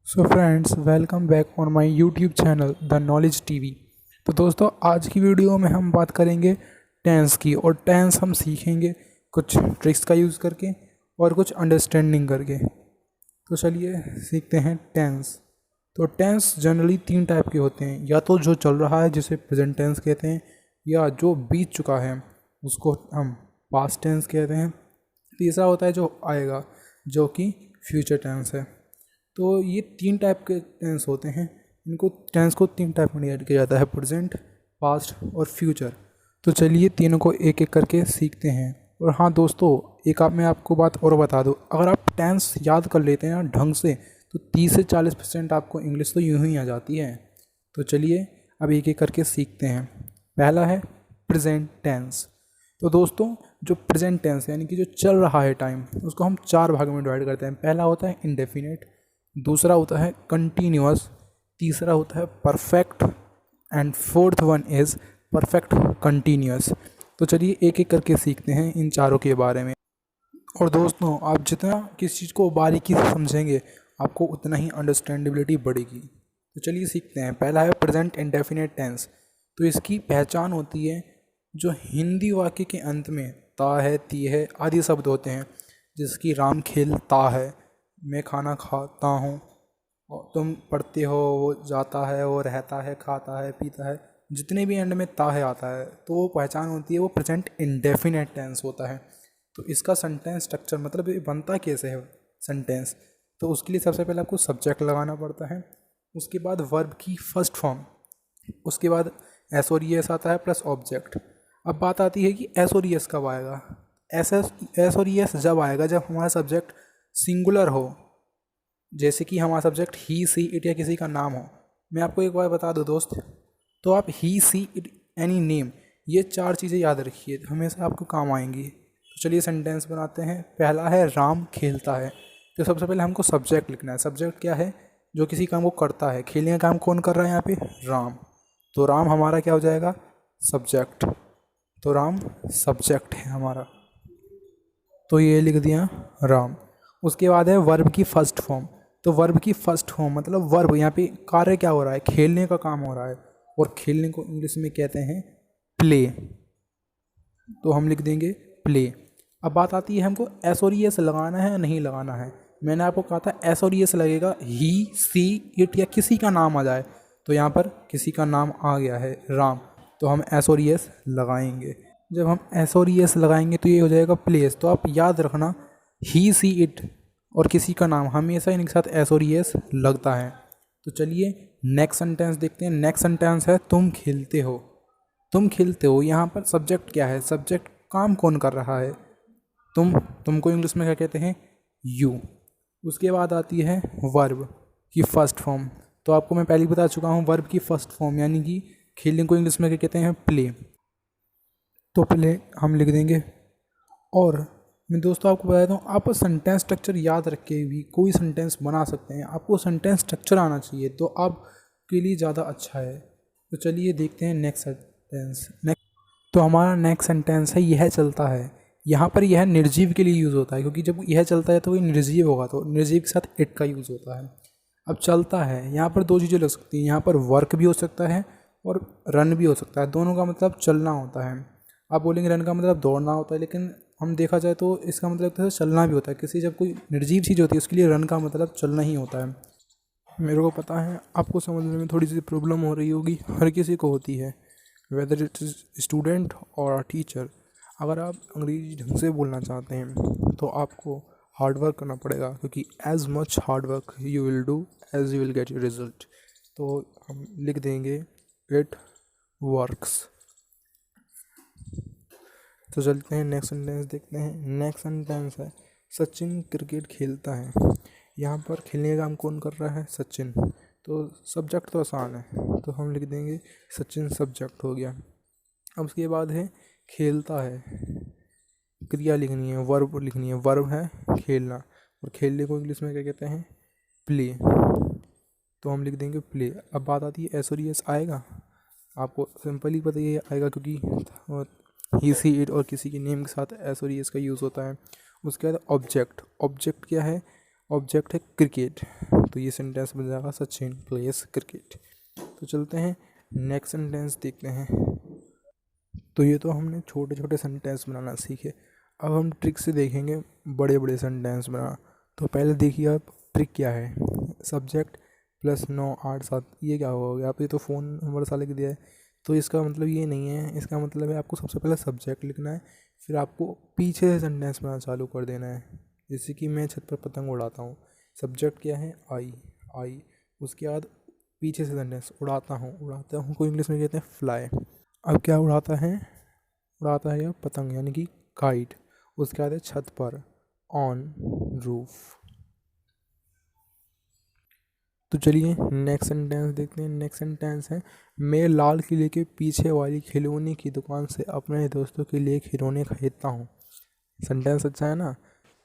So friends, welcome back on my YouTube channel the knowledge TV. तो दोस्तों, आज की वीडियो में हम बात करेंगे टेंस की। और टेंस हम सीखेंगे कुछ ट्रिक्स का यूज़ करके और कुछ अंडरस्टैंडिंग करके। तो चलिए सीखते हैं टेंस। तो टेंस जनरली तीन टाइप के होते हैं, या तो जो चल रहा है जिसे प्रेजेंट टेंस कहते हैं, या जो बीत चुका है उसको हम पास्ट टेंस कहते हैं। तीसरा होता है जो आएगा, जो कि फ्यूचर टेंस है। तो ये तीन टाइप के टेंस होते हैं। इनको टेंस को तीन टाइप में डिवाइड किया जाता है, प्रेजेंट, पास्ट और फ्यूचर। तो चलिए तीनों को एक एक करके सीखते हैं। और हाँ दोस्तों, मैं आपको बात और बता दूँ, अगर आप टेंस याद कर लेते हैं ना ढंग से, तो 30 से 40% आपको इंग्लिश तो यूँ ही आ जाती है। तो चलिए अब एक एक करके सीखते हैं। पहला है प्रेजेंट टेंस। तो दोस्तों, जो प्रेजेंट टेंस यानी कि जो चल रहा है टाइम, उसको हम चार भागों में डिवाइड करते हैं। पहला होता है इंडेफिनिट, दूसरा होता है कंटिन्यूअस, तीसरा होता है perfect, and fourth one is perfect continuous. तो चलिए एक एक करके सीखते हैं इन चारों के बारे में। और दोस्तों, आप जितना किस चीज़ को बारीकी से समझेंगे, आपको उतना ही अंडरस्टैंडेबिलिटी बढ़ेगी। तो चलिए सीखते हैं। पहला है प्रेजेंट इंडेफिनिट टेंस। तो इसकी पहचान होती है जो हिंदी वाक्य के अंत में ता है, ती है आदि शब्द होते हैं, जिसकी राम खेलता है, मैं खाना खाता हूँ, और तुम पढ़ते हो, वो जाता है, वो रहता है, खाता है, पीता है, जितने भी एंड में ता है आता है, तो वो पहचान होती है, वो प्रेजेंट इंडेफिनिट टेंस होता है। तो इसका सेंटेंस स्ट्रक्चर मतलब ये बनता कैसे है सेंटेंस, तो उसके लिए सबसे पहले आपको सब्जेक्ट लगाना पड़ता है, उसके बाद वर्ब की फर्स्ट फॉर्म, उसके बाद एस और ई एस आता है प्लस ऑब्जेक्ट। अब बात आती है कि एस और ई एस कब आएगा। एस और ई एस जब आएगा जब हमारा सब्जेक्ट सिंगुलर हो, जैसे कि हमारा सब्जेक्ट ही, सी, इट या किसी का नाम हो। मैं आपको एक बार बता दूं दोस्त, तो आप ही, सी, इट, एनी नेम, ये चार चीज़ें याद रखिए, हमेशा आपको काम आएंगी। तो चलिए सेंटेंस बनाते हैं। पहला है राम खेलता है। तो सबसे पहले हमको सब्जेक्ट लिखना है। सब्जेक्ट क्या है? जो किसी काम को करता है। खेलने का काम कौन कर रहा है यहाँ पे? राम। तो राम हमारा क्या हो जाएगा? सब्जेक्ट। तो राम सब्जेक्ट है हमारा, तो ये लिख दिया राम। उसके बाद है वर्ब की फर्स्ट फॉर्म। तो वर्ब की फर्स्ट फॉर्म मतलब वर्ब, यहाँ पे कार्य क्या हो रहा है? खेलने का काम हो रहा है, और खेलने को इंग्लिश में कहते हैं प्ले। तो हम लिख देंगे प्ले। अब बात आती है हमको एस और ई एस लगाना है या नहीं लगाना है। मैंने आपको कहा था एस और ई एस लगेगा ही, सी, इट या किसी का नाम आ जाए। तो यहाँ पर किसी का नाम आ गया है राम, तो हम एस और ई एस लगाएंगे। जब हम एस और ई एस लगाएंगे तो ये हो जाएगा प्लेस। तो आप याद रखना, ही, सी, इट और किसी का नाम हमेशा इनके साथ एस और ई एस लगता है। तो चलिए नेक्स्ट सेंटेंस देखते हैं। नेक्स्ट सेंटेंस है तुम खेलते हो। तुम खेलते हो, यहाँ पर सब्जेक्ट क्या है? सब्जेक्ट काम कौन कर रहा है? तुमको इंग्लिश में क्या कहते हैं? यू। उसके बाद आती है वर्ब की फर्स्ट फॉर्म। तो आपको मैं पहले ही बता चुका हूँ, वर्ब की फर्स्ट फॉर्म यानी कि खेलने को इंग्लिश में क्या कहते हैं? प्ले। तो प्ले हम लिख देंगे। और मैं दोस्तों आपको बता देता हूँ, आप सेंटेंस स्ट्रक्चर याद रख के भी कोई सेंटेंस बना सकते हैं। आपको सेंटेंस स्ट्रक्चर आना चाहिए, तो आपके लिए ज़्यादा अच्छा है। तो चलिए देखते हैं नेक्स्ट सेंटेंस। तो हमारा नेक्स्ट सेंटेंस है यह चलता है। यहाँ पर यह निर्जीव के लिए यूज़ होता है, क्योंकि जब यह चलता है तो ये निर्जीव होगा, तो निर्जीव के साथ इट का यूज़ होता है। अब चलता है, यहाँ पर दो चीज़ें लग सकती हैं। यहाँ पर वर्क भी हो सकता है और रन भी हो सकता है। दोनों का मतलब चलना होता है। आप बोलेंगे रन का मतलब दौड़ना होता है, लेकिन हम देखा जाए तो इसका मतलब तो चलना भी होता है। किसी जब कोई निर्जीव चीज़ होती है उसके लिए रन का मतलब चलना ही होता है। मेरे को पता है आपको समझने में थोड़ी सी प्रॉब्लम हो रही होगी, हर किसी को होती है, वेदर इट इज़ स्टूडेंट और टीचर। अगर आप अंग्रेजी ढंग से बोलना चाहते हैं तो आपको हार्ड वर्क करना पड़ेगा, क्योंकि as much hard work you will do as you will get your result. तो हम लिख देंगे इट वर्क्स। तो चलते हैं नेक्स्ट सेंटेंस देखते हैं। नेक्स्ट सेंटेंस है सचिन क्रिकेट खेलता है। यहाँ पर खेलने का काम कौन कर रहा है? सचिन। तो सब्जेक्ट तो आसान है, तो हम लिख देंगे सचिन सब्जेक्ट हो गया। अब उसके बाद है खेलता है, क्रिया लिखनी है, वर्ब लिखनी है। वर्ब है खेलना, और खेलने को इंग्लिश में क्या कहते हैं? प्ले। तो हम लिख देंगे प्ले। अब बात आती है एस और ई एस आएगा। आपको सिंपली ही पता ये आएगा, क्योंकि ही, सी, इट और किसी के नेम के साथ एस और ई एस का यूज़ होता है। उसके बाद ऑब्जेक्ट। ऑब्जेक्ट क्या है? ऑब्जेक्ट है क्रिकेट, तो ये सेंटेंस बन जाएगा सचिन प्लेस क्रिकेट। तो चलते हैं नेक्स्ट सेंटेंस देखते हैं। तो ये तो हमने छोटे छोटे सेंटेंस बनाना सीखे, अब हम ट्रिक से देखेंगे बड़े बड़े सेंटेंस बनाना। तो पहले देखिए आप ट्रिक क्या है। सब्जेक्ट प्लस 9 8 7, ये क्या होगा, आप ये तो फ़ोन नंबर सा लिख दिया है, तो इसका मतलब ये नहीं है। इसका मतलब है आपको सबसे पहले सब्जेक्ट लिखना है, फिर आपको पीछे से सेंटेंस बनाना चालू कर देना है। जैसे कि मैं छत पर पतंग उड़ाता हूँ, सब्जेक्ट क्या है आई, आई, उसके बाद पीछे से सेंटेंस उड़ाता हूँ को इंग्लिश में कहते हैं फ्लाई। अब क्या उड़ाता है यह पतंग यानी कि काइट। उसके बाद है छत पर, ऑन रूफ। तो चलिए नेक्स्ट सेंटेंस देखते हैं। नेक्स्ट सेंटेंस है मैं लाल किले के पीछे वाली खिलौने की दुकान से अपने दोस्तों के लिए खिलौने खरीदता हूँ। सेंटेंस अच्छा है ना।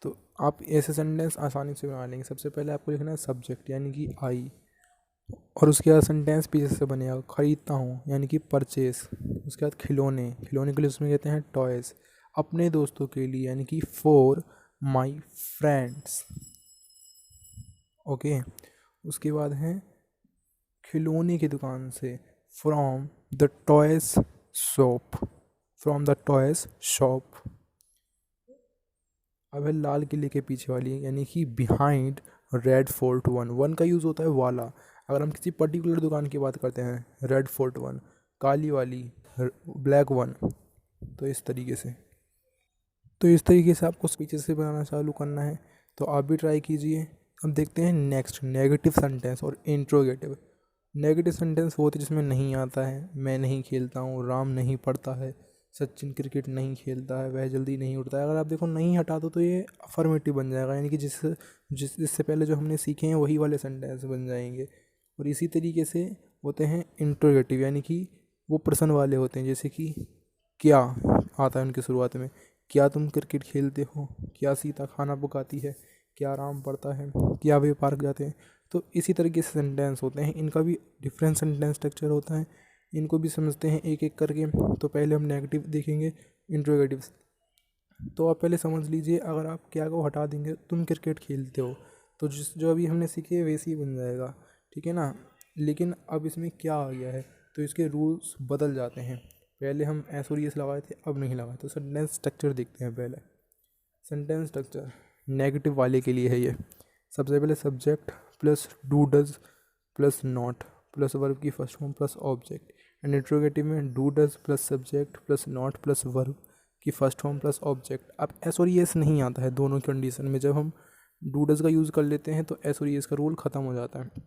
तो आप ऐसे सेंटेंस आसानी से बना लेंगे। सबसे पहले आपको लिखना है सब्जेक्ट यानी कि आई, और उसके बाद सेंटेंस पीछे से बनेगा खरीदता हूँ यानी कि परचेस। उसके बाद खिलौने के लिए उसमें कहते हैं टॉयज़। अपने दोस्तों के लिए यानी कि फॉर माई फ्रेंड्स। ओके, उसके बाद है खिलौने की दुकान से, फ्रॉम द टॉयज़ शॉप, अब है लाल किले के पीछे वाली यानी कि बिहाइंड रेड फोर्ट वन का यूज़ होता है वाला। अगर हम किसी पर्टिकुलर दुकान की बात करते हैं, रेड फोर्ट वन, काली वाली, ब्लैक वन, तो इस तरीके से आपको पीछे से बनाना चालू करना है। तो आप भी ट्राई कीजिए। अब देखते हैं नेक्स्ट नेगेटिव सेंटेंस और इंट्रोगेटिव। नेगेटिव सेंटेंस वो होते हैं जिसमें नहीं आता है, मैं नहीं खेलता हूँ, राम नहीं पढ़ता है, सचिन क्रिकेट नहीं खेलता है, वह जल्दी नहीं उठता है। अगर आप देखो नहीं हटा दो तो ये अफर्मेटिव बन जाएगा, यानी कि जिससे पहले जो हमने सीखे हैं वही वाले सेंटेंस बन जाएंगे। और इसी तरीके से होते हैं इंट्रोगेटिव, यानी कि वो प्रश्न वाले होते हैं। जैसे कि क्या आता है उनकी शुरुआत में, क्या तुम क्रिकेट खेलते हो, क्या सीता खाना पकाती है, क्या राम पढ़ता है, क्या वे पार्क जाते हैं। तो इसी तरीके से सेंटेंस होते हैं, इनका भी डिफरेंट सेंटेंस स्ट्रक्चर होता है। इनको भी समझते हैं एक एक करके। तो पहले हम नेगेटिव देखेंगे, इंट्रोगेटिव। तो आप पहले समझ लीजिए, अगर आप क्या को हटा देंगे, तुम क्रिकेट खेलते हो, तो जो अभी हमने सीखे वैसे ही बन जाएगा, ठीक है ना। लेकिन अब इसमें क्या आ गया है, तो इसके रूल्स बदल जाते हैं। पहले हम एस और एस लगाए थे, अब नहीं लगाए। तो सेंटेंस स्ट्रक्चर देखते हैं पहले। सेंटेंस स्ट्रक्चर नेगेटिव वाले के लिए है ये। सबसे पहले subject plus do does plus not plus verb की first form plus object. And interrogative में do does plus subject plus not plus verb की फर्स्ट फॉर्म प्लस ऑब्जेक्ट। अब एस और एस नहीं आता है दोनों कंडीशन में। जब हम डू डज का यूज़ कर लेते हैं तो एस और एस का रूल ख़त्म हो जाता है।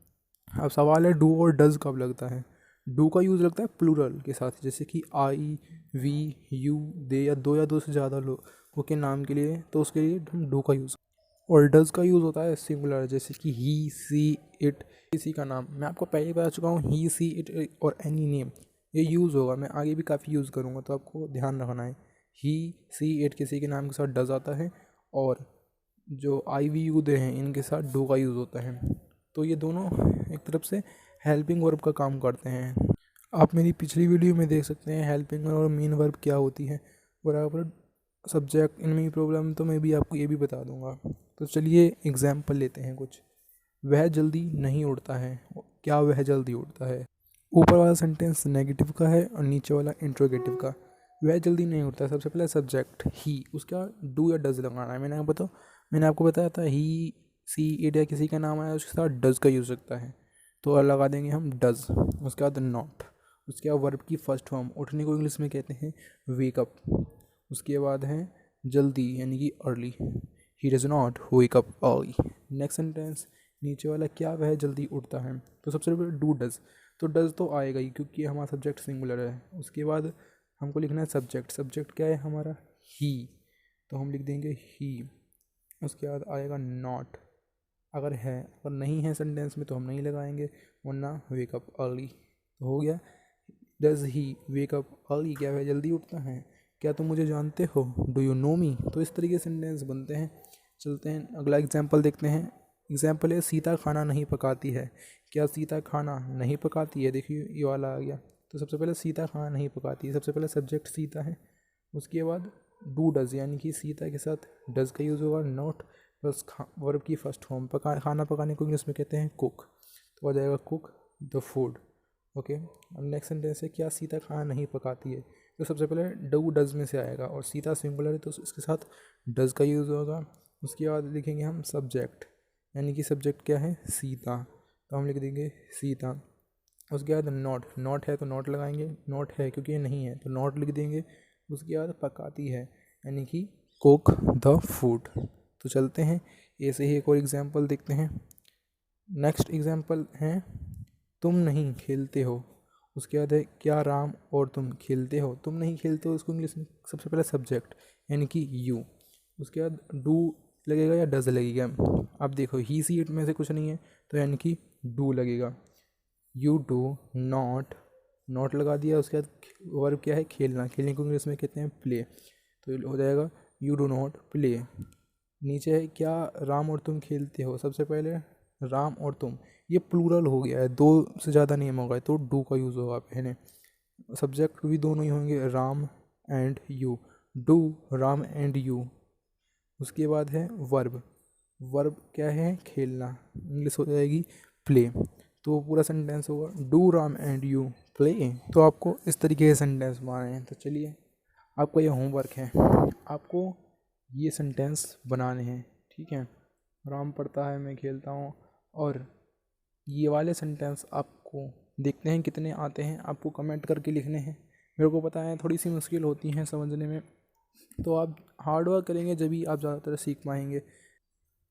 अब सवाल है डू और डज कब लगता है। डू का यूज़ लगता है प्लूरल के साथ, जैसे कि आई, वी, यू, दे, या दो से ज़्यादा लोगों के नाम के लिए, तो उसके लिए हम डू का यूज़। और डज का यूज़ होता है सिंगुलर, जैसे कि ही, सी, इट, किसी का नाम। मैं आपको पहले बता चुका हूँ, ही, सी, इट और एनी नेम ये यूज़ होगा। मैं आगे भी काफ़ी यूज़ करूँगा, तो आपको ध्यान रखना है। ही, सी, इट किसी के नाम के साथ डज आता है, और जो आई, वी, यू, दे हैं इनके साथ डू का यूज़ होता है। तो ये दोनों एक तरफ से हेल्पिंग वर्ब का काम करते हैं। आप मेरी पिछली वीडियो में देख सकते हैं हेल्पिंग और मेन वर्ब क्या होती है, और अगर सब्जेक्ट इनमें ही प्रॉब्लम तो मैं भी आपको ये भी बता दूंगा। तो चलिए एग्जाम्पल लेते हैं कुछ। वह जल्दी नहीं उड़ता है, क्या वह जल्दी उड़ता है। ऊपर वाला सेंटेंस नेगेटिव का है और नीचे वाला इंट्रोगेटिव का। वह जल्दी नहीं उड़ता है, सबसे पहले सब्जेक्ट ही, उसका डू या डज लगाना है। मैंने आपको बताया था ही, सी, इट या किसी का नाम आया उसके साथ डज का यूज़ सकता है, तो लगा देंगे हम डज। उसके बाद नॉट, उसके बाद वर्ब की फर्स्ट फॉर्म, उठने को इंग्लिश में कहते हैं वेकअप। उसके बाद है जल्दी यानी कि early, he does not wake up early. Next sentence नीचे वाला, क्या वह जल्दी उठता है, तो सबसे पहले डू डज, तो डज तो आएगा ही क्योंकि हमारा सब्जेक्ट सिंगुलर है। उसके बाद हमको लिखना है सब्जेक्ट क्या है हमारा, ही, तो हम लिख देंगे ही। उसके बाद आएगा नॉट, अगर है, अगर नहीं है सेंटेंस में तो हम नहीं लगाएंगे, वरना वेकअप अर्ली। तो हो गया, डज ही वेकअप अर्ली, क्या वह जल्दी उठता है, क्या तुम मुझे जानते हो, डू यू नो मी। तो इस तरीके से सेंटेंस बनते हैं। चलते हैं अगला एग्जाम्पल देखते हैं। एग्जाम्पल है सीता खाना नहीं पकाती है, क्या सीता खाना नहीं पकाती है। देखिए ये वाला आ गया। तो सबसे पहले सीता खाना नहीं पकाती है, सबसे पहले सब्जेक्ट सीता है। उसके बाद डू डज यानी कि सीता के साथ डज का यूज़ होगा, नॉट प्लस वर्ब की फर्स्ट फॉर्म खाना पकाने को इंग्लिश में कहते हैं कुक, तो आ जाएगा कुक द फूड। ओके, अब नेक्स्ट सेंटेंस है क्या सीता खाना नहीं पकाती है। तो सबसे पहले डू डज में से आएगा और सीता सिंगुलर है तो इसके साथ डज का यूज़ होगा। उसके बाद लिखेंगे हम सब्जेक्ट, यानी कि सब्जेक्ट क्या है सीता, तो हम लिख देंगे सीता। उसके बाद नॉट है तो नॉट लगाएंगे, नॉट है क्योंकि ये नहीं है तो नॉट लिख देंगे। उसके बाद पकाती है यानी कि कुक द फूड। तो चलते हैं ऐसे ही एक और एग्जांपल देखते हैं। नेक्स्ट एग्जांपल है तुम नहीं खेलते हो। उसके बाद है क्या राम और तुम खेलते हो। तुम नहीं खेलते हो इसको इंग्लिश में सबसे पहले सब्जेक्ट यानी कि यू। उसके बाद डू लगेगा या डज लगेगा। अब देखो ही सी इट में से कुछ नहीं है तो यानी कि डू लगेगा। यू डू नॉट लगा दिया। उसके बाद वर्ब क्या है खेलना, खेलने को इंग्लिश में कहते हैं प्ले, तो हो जाएगा यू डू नॉट प्ले। नीचे है क्या राम और तुम खेलते हो। सबसे पहले राम और तुम, ये प्लूरल हो गया है, दो से ज़्यादा नेम होगा तो डू का यूज़ होगा पहले। सब्जेक्ट भी दोनों ही होंगे Ram and you, do Ram and you. उसके बाद है वर्ब क्या है खेलना, इंग्लिश हो जाएगी प्ले, तो पूरा सेंटेंस होगा do Ram and you play. तो आपको इस तरीके से सेंटेंस बनाने हैं। तो चलिए आपका ये होमवर्क है, आपको ये सेंटेंस बनाने हैं, ठीक है। राम पढ़ता है मैं खेलता हूँ, और ये वाले सेंटेंस आपको देखते हैं कितने आते हैं, आपको कमेंट करके लिखने हैं। मेरे को पता है थोड़ी सी मुश्किल होती हैं समझने में, तो आप हार्ड वर्क करेंगे जब भी आप ज़्यादातर सीख पाएंगे।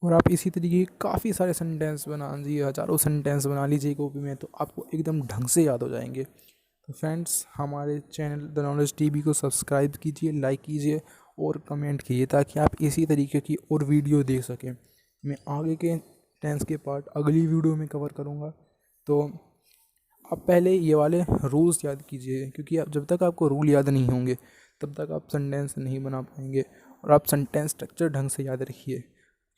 और आप इसी तरीके के काफ़ी सारे सेंटेंस बना लीजिए, हज़ारों सेंटेंस बना लीजिए कॉपी में, तो आपको एकदम ढंग से याद हो जाएंगे। तो फ्रेंड्स हमारे चैनल द नॉलेज टीवी को सब्सक्राइब कीजिए, लाइक कीजिए और कमेंट कीजिए ताकि आप इसी तरीके की और वीडियो देख सकें। मैं आगे के टेंस के पार्ट अगली वीडियो में कवर करूँगा। तो आप पहले ये वाले रूल्स याद कीजिए, क्योंकि आप जब तक आपको रूल याद नहीं होंगे तब तक आप सेंटेंस नहीं बना पाएंगे। और आप सेंटेंस स्ट्रक्चर ढंग से याद रखिए,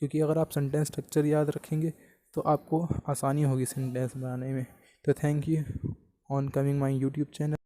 क्योंकि अगर आप सेंटेंस स्ट्रक्चर याद रखेंगे तो आपको आसानी होगी सेंटेंस बनाने में। तो thank you on coming my YouTube channel.